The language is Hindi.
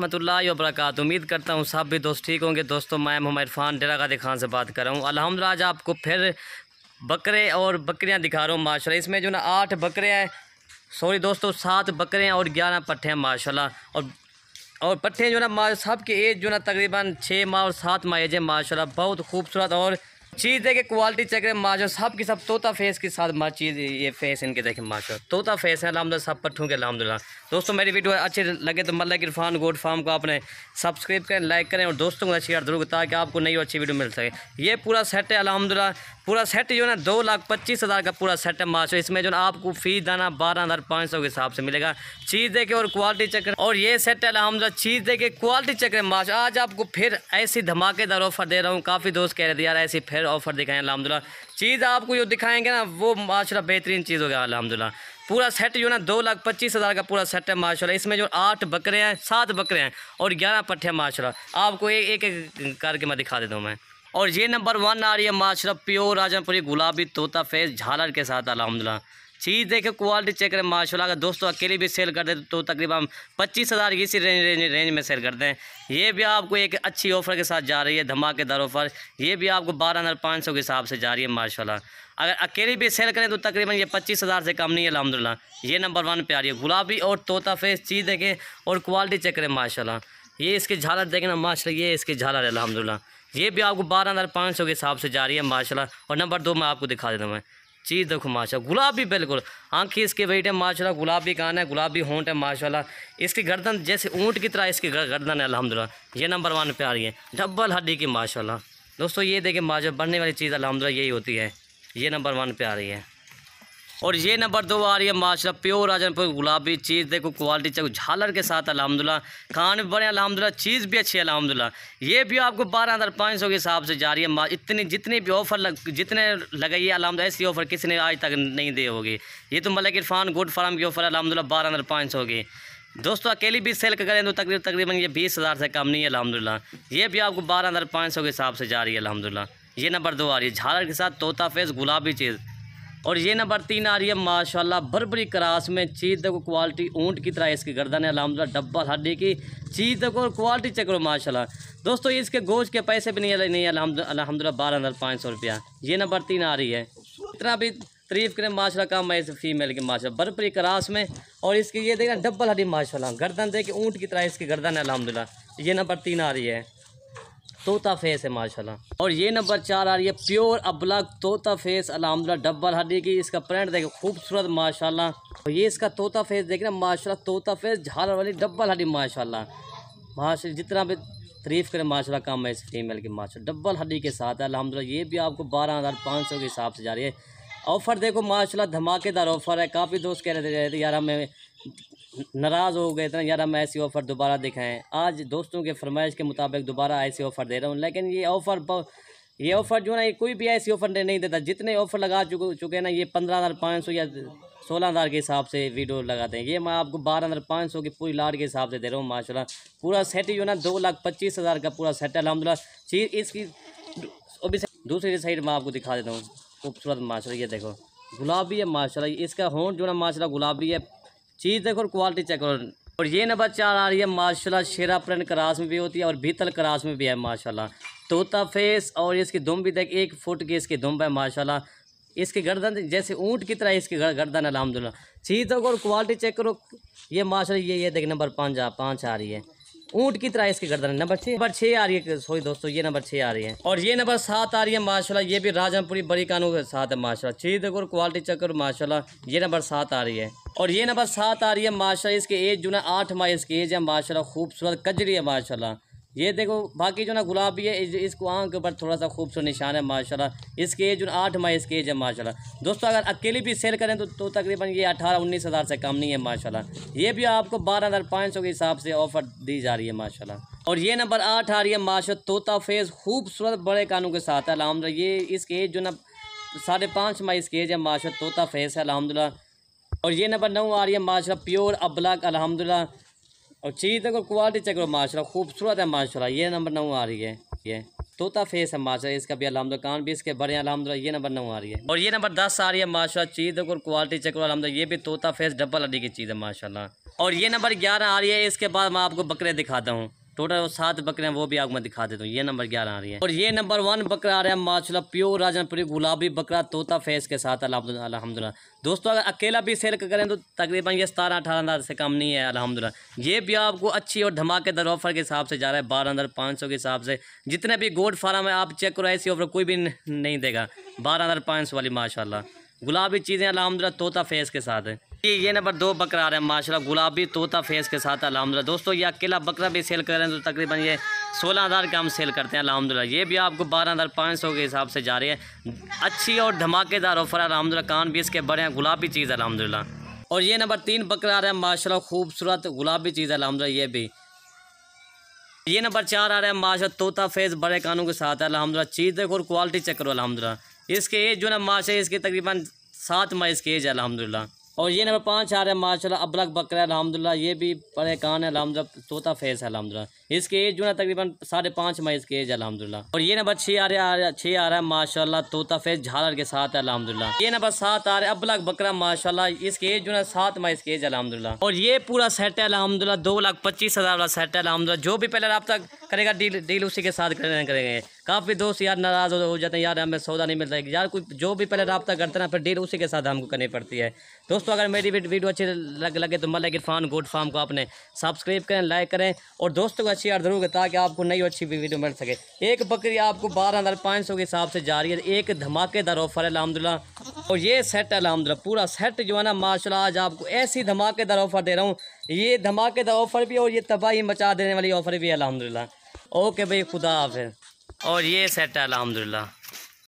रहमतुल्लाहि व बरकातहू। उम्मीद करता हूँ सब भी दोस्त ठीक होंगे। दोस्तों मैं मोहम्मद इरफान डेरा गाजी खान से बात कर रहा हूँ। अल्हम्दुलिल्लाह आज आपको फिर बकरे और बकरियाँ दिखा रहा हूँ माशाल्लाह। इसमें जो ना 8 बकरे हैं, सॉरी दोस्तों 7 बकरे हैं और 11 पट्ठे हैं माशाल्लाह। और पट्ठे जो ना सब की एज जो ना तकरीबन 6 माह और 7 माह एज है माशाल्लाह। बहुत खूबसूरत और चीज़ देखे क्वालिटी चेक करें माशा, सब की सब तोता फेस के साथ चीज़ ये फेस इनके देखें माशा, तोता फेस है अल्हम्दुलिल्लाह सब पट्ठों के अल्हम्दुलिल्लाह। दोस्तों मेरी वीडियो अच्छी लगे तो मलिक इरफान गोट फार्म को आपने सब्सक्राइब करें, लाइक करें और दोस्तों को शेयर जरूर ताकि आपको नई अच्छी वीडियो मिल सके। ये पूरा सेट है अल्हम्दुलिल्लाह। पूरा सेट जो है ना 2,25,000 का पूरा सेट है माशा। इसमें जो ना आपको फीस दाना 12,500 के हिसाब से मिलेगा। चीज़ देखे और क्वालिटी चेक करें। और ये सेट है अल्हम्दुलिल्लाह, चीज़ देखे क्वालिटी चेक करें माशा। आज आपको फिर ऐसी धमाकेदार ऑफर दे रहा हूँ। काफ़ी दोस्त कह रहे थे यार ऐसी फिर ऑफर दिखाएं अल्हम्दुलिल्लाह। चीज़ आपको जो दिखाएंगे ना वो माशाल्लाह बेहतरीन चीज़ होगा अल्हम्दुलिल्लाह। पूरा सेट जो ना 2,25,000 का पूरा सेट है माशाल्लाह। इसमें जो 8 बकरे हैं, 7 बकरे हैं और 11 पट्ठे हैं माशाल्लाह। आपको एक करके मैं दिखा देता हूँ मैं। और ये नंबर 1 आ रही है माशाल्लाह, प्योर राजनपुरी गुलाबी तोता फेस झालर के साथ अल्हम्दुलिल्लाह। चीज़ देखे क्वालिटी चेक करें माशाल्लाह। अगर दोस्तों अकेले भी सेल कर दे तो तकरीबन 25,000 की इसी रेंज में सेल करते हैं। ये भी आपको एक अच्छी ऑफ़र के साथ जा रही है, धमाकेदार ऑफ़र। ये भी आपको 12,500 के हिसाब से जा रही है माशाल्लाह। अगर अकेले भी सेल करें तो तकरीबन ये 25,000 से कम नहीं है अल्हम्दुलिल्लाह। ये नंबर 1 पे आ रही है गुलाबी और तोता फेस। चीज़ देखें और क्वालिटी चेक करें माशाल्लाह। ये इसकी झालर देखें ना माशाल्लाह, ये इसकी झालर है अल्हम्दुलिल्लाह। ये भी आपको 12,500 के हिसाब से जा रही है माशाल्लाह। और नंबर 2 मैं आपको दिखा देता हूँ मैं। चीज़ देखो माशा, गुलाबी बिल्कुल आँखें इसके वेट है माशाल्लाह, गुलाबी कान है, गुलाबी होंठ है माशाल्लाह। इसकी गर्दन जैसे ऊँट की तरह इसकी गर्दन है अल्हम्दुलिल्लाह। ये नंबर 1 पे आ रही है, डबल हड्डी की माशाल्लाह। दोस्तों ये देखें माशा, बढ़ने वाली चीज़ अल्हम्दुलिल्लाह यही होती है। ये नंबर 1 पे आ रही है। और ये नंबर 2 आ रही है माशाल्लाह, प्योर राजनपुर गुलाबी। चीज़ देखो क्वालिटी चेक झालर के साथ अल्हम्दुलिल्लाह। कान भी बड़े अल्हम्दुलिल्लाह, चीज़ भी अच्छी है अल्हम्दुलिल्लाह। ये भी आपको 12,500 के हिसाब से जा रही है। इतनी जितनी भी ऑफ़र जितने लगाइए अल्हम्दुलिल्लाह, ऐसी ऑफ़र किसी ने आज तक नहीं दी होगी। ये तो मलिक इरफान गोट फार्म की ऑफ़र है अल्हम्दुलिल्लाह 12,500 की। दोस्तों अकेली भी सेल करें तो तकरीबन ये 20,000 से कम नहीं है अल्हम्दुलिल्लाह। ये भी आपको 12,500 के हिसाब से जा रही है अल्हम्दुलिल्लाह। ये नंबर 2 आ रही है झालर के साथ तोता फेस गुलाबी चीज़। और ये नंबर 3 आ रही है माशाल्लाह, बर्बरी क्रास में। चीज़ देखो क्वालिटी ऊँट की तरह इसकी गर्दन है अल्हम्दुलिल्लाह, डब्बल हड्डी की। चीज़ देखो और क्वालिटी चेक करो माशाल्लाह। दोस्तों इसके गोश्त के पैसे भी नहीं है अल्हम्दुलिल्लाह 12,500 रुपया। ये नंबर 3 आ रही है। इतना भी तारीफ़ करें माशाल्लाह कम है इस फीमेल की माशाल्लाह, बर्बरी क्रास में। और इसकी ये देखना डब्बल हड्डी माशाल्लाह, गर्दन देखिए ऊँट की तरह इसकी गर्दन है अल्हम्दुलिल्लाह। ये नंबर 3 आ रही है, तोता फेस है माशाल्लाह। और ये नंबर 4 आ रही है, प्योर अबलग तोता फेस अल्हम्दुलिल्लाह, डबल हड्डी की। इसका प्रिंट देखो खूबसूरत माशाल्लाह। और ये इसका तोता फेस देखना माशाल्लाह, तोता फेस झालर वाली डबल हड्डी माशाल्लाह। जितना भी तारीफ़ करें माशाल्लाह कम है इस फीमेल की माशाल्लाह, डबल हड्डी के साथ है अल्हम्दुलिल्लाह। ये भी आपको 12,500 के हिसाब से जा रही है। ऑफ़र देखो माशाल्लाह धमाकेदार ऑफ़र है। काफ़ी दोस्त कह रहे थे यार हमें नाराज़ हो गए थे यार हम ऐसी ऑफ़र दोबारा दिखाएं। आज दोस्तों के फरमाइश के मुताबिक दोबारा ऐसी ऑफ़र दे रहा हूं। लेकिन ये ऑफ़र जो है ना, कोई भी ऐसी ऑफ़र नहीं देता। जितने ऑफ़र लगा चुके हैं ना, ये 15,500 या 16,000 के हिसाब से वीडियो लगाते हैं। ये मैं आपको 12,500 की पूरी लाट के हिसाब से दे रहा हूँ माशाल्लाह। पूरा सेट जो है ना 2,25,000 का पूरा सेट है अल्हम्दुलिल्लाह। चीज़ इसकी अभी दूसरी साइड मैं आपको दिखा देता हूँ, खूबसूरत माशाल्लाह। ये देखो गुलाबी है माशाल्लाह, इसका होंठ जो है ना माशाल्लाह गुलाबी है। चीज़ देखो और क्वालिटी चेक करो। और ये नंबर 4 आ रही है माशाल्लाह, शेरा प्रिंट क्रास में भी होती है और भीतल क्रास में भी है माशाल्लाह, तोता फेस। और इसकी दुम भी देख 1 फुट की इसकी दुम है माशाल्लाह। इसकी गर्दन जैसे ऊँट की तरह इसकी गर्दन अल्हम्दुलिल्लाह। चीज़ देखो और क्वालिटी चेक करो। ये माशाल्लाह ये देख नंबर 5 आ रही है, ऊँट की तरह इसकी गर्दन है। नंबर 6 आ रही है, सॉरी दोस्तों ये नंबर 6 आ रही है। और ये नंबर 7 आ रही है माशाल्लाह, ये भी राजनपुरी बड़ी कानों के साथ है माशाल्लाह। चीज़ देखो और क्वालिटी चेक करो माशाल्लाह। ये नंबर 7 आ रही है। और ये नंबर 7 आ रही है माशाल्लाह, इसकी एज जो ना 8 माह इसकी एज है माशाल्लाह, खूबसूरत कजरी है माशाल्लाह। ये देखो बाकी जो ना गुलाबी है, इसको आँख के ऊपर थोड़ा सा खूबसूरत निशान है माशाल्लाह। इसकी एज जो 8 माह इसकी एज है माशाल्लाह। दोस्तों अगर अकेली भी सेल करें तो तकरीबन ये 18-19,000 से कम नहीं है माशाल्लाह। ये भी आपको 12,500 के हिसाब से ऑफ़र दी जा रही है माशाल्लाह। और ये नंबर 8 आ रही है माशाल्लाह, तोता फेस खूबसूरत बड़े कानों के साथ है अल्हम्दुलिल्लाह। ये इसकी एज जो ना 5.5 माह इसकी एज है माशाल्लाह, तोता फेस है अल्हम्दुलिल्लाह। और ये नंबर 9 आ रही है माशाल्लाह, प्योर अबलग अल्हम्दुलिल्लाह। और चीज़ देखो क्वालिटी चेक करो माशाल्लाह, खूबसूरत है माशाल्लाह। ये नंबर 9 आ रही है, ये तोता फेस है माशाल्लाह। इसका भी अल्हम्दुलिल्लाह, कान भी इसके बड़े हैं अल्हम्दुलिल्लाह। ये नंबर 9 आ रही है। और ये नंबर 10 आ रही है माशाल्लाह, चीज़ देखो क्वालिटी चेक करो अल्हम्दुलिल्लाह। ये भी तोता फेस डबल हड्डी की चीज़ है माशाल्लाह। और ये नंबर 11 आ रही है। इसके बाद मैं आपको बकरे दिखाता हूँ, टोटल 7 बकरे हैं, वो भी आपको मैं दिखा देता हूँ। ये नंबर 11 आ रही है। और ये नंबर 1 बकरा आ रहा है माशाल्लाह, प्योर राजनपुरी गुलाबी बकरा तोता फेस के साथ अल्हम्दुलिल्लाह। दोस्तों अगर अकेला भी सेल करें तो तकरीबन ये 17-18 हज़ार से कम नहीं है अल्हम्दुलिल्लाह। ये भी आपको अच्छी और धमाकेदार ऑफर के हिसाब से जा रहा है 12,500 के हिसाब से। जितने भी गोड फार्म है आप चेक करो, ऐसी ऑफर कोई भी नहीं देगा 12,500 वाली माशाल्लाह गुलाबी चीज़ें अल्हम्दुलिल्लाह तोता फेस के साथ है। ये नंबर 2 बकरा आ रहा है माशाल्लाह गुलाबी तोता फेस के साथ अल्हम्दुलिल्लाह। दोस्तों ये अकेला बकरा भी सेल कर रहे हैं तो तकरीबन ये 16,000 का हम सेल करते हैं अल्हम्दुलिल्लाह। ये भी आपको 12,500 के हिसाब से जा रही है। अच्छी और धमाकेदार ऑफर है अल्हम्दुलिल्लाह, कान भी इसके बड़े हैं, गुलाबी चीज़ है अल्हम्दुलिल्लाह। और ये नंबर 3 बकरा आ रहा है माशाल्लाह खूबसूरत गुलाबी चीज़ है अल्हम्दुलिल्लाह। ये भी ये नंबर 4 आ रहा है माशाल्लाह तोता फेस बड़े कानों के साथ है अल्हम्दुलिल्लाह। चीज़ देखो और क्वालिटी चेक करो अल्हम्दुलिल्लाह। इसके एज जो ना माशाल्लाह इसकी तकरीबन 7 माह इसकी एज है अल्हम्दुलिल्लाह। और ये नंबर 5 आ रहा है माशाल्लाह अबलग बकरा है अल्हम्दुलिल्लाह। ये भी बड़े कान है अल्हम्दुलिल्लाह, तोता फेस है अल्हम्दुलिल्लाह। इसकी एज जो है तकरीबन 5.5 माह इसकी एज है अल्हम्दुलिल्लाह। और ये नंबर 6 आ रहा है माशाल्लाह तोता फेस झालर के साथ है अल्हम्दुलिल्लाह। ये नंबर 7 आ रहा है अबलग बकरा माशाल्लाह, इसकी एज जो है 7 माह इसकी एज है अल्हम्दुलिल्लाह। और ये पूरा सेट है अल्हम्दुलिल्लाह 2,25,000 वाला सेट है अल्हम्दुलिल्लाह। जो भी पहले रब्ता करेगा डील उसी के साथ करेंगे। काफ़ी दोस्त यार नाराज़ हो जाते हैं, यार हमें सौदा नहीं मिलता है यार, कोई जो भी पहले रब्ता करते हैं ना फिर डील उसी के साथ हमको करनी पड़ती है। दोस्तों अगर मेरी वीडियो अच्छी लगे तो मलिक इरफान गोट फार्म को आपने सब्सक्राइब करें, लाइक करें और दोस्तों को अच्छी यार जरूर करें ताकि आपको नई अच्छी वीडियो मिल सके। एक बकरी आपको 12,500 के हिसाब से जा रही है, एक धमाकेदार ऑफर है अल्हम्दुलिल्लाह। और ये सेट है अल्हम्दुलिल्लाह, पूरा सेट जो है ना माशाल्लाह आज आपको ऐसी धमाकेदार ऑफर दे रहा हूँ। ये धमाकेदार ऑफर भी और ये तबाही मचा देने वाली ऑफर भी है अल्हम्दुलिल्लाह। ओके भाई, खुदा हाफिज़। और ये सेट है अल्हम्दुलिल्लाह।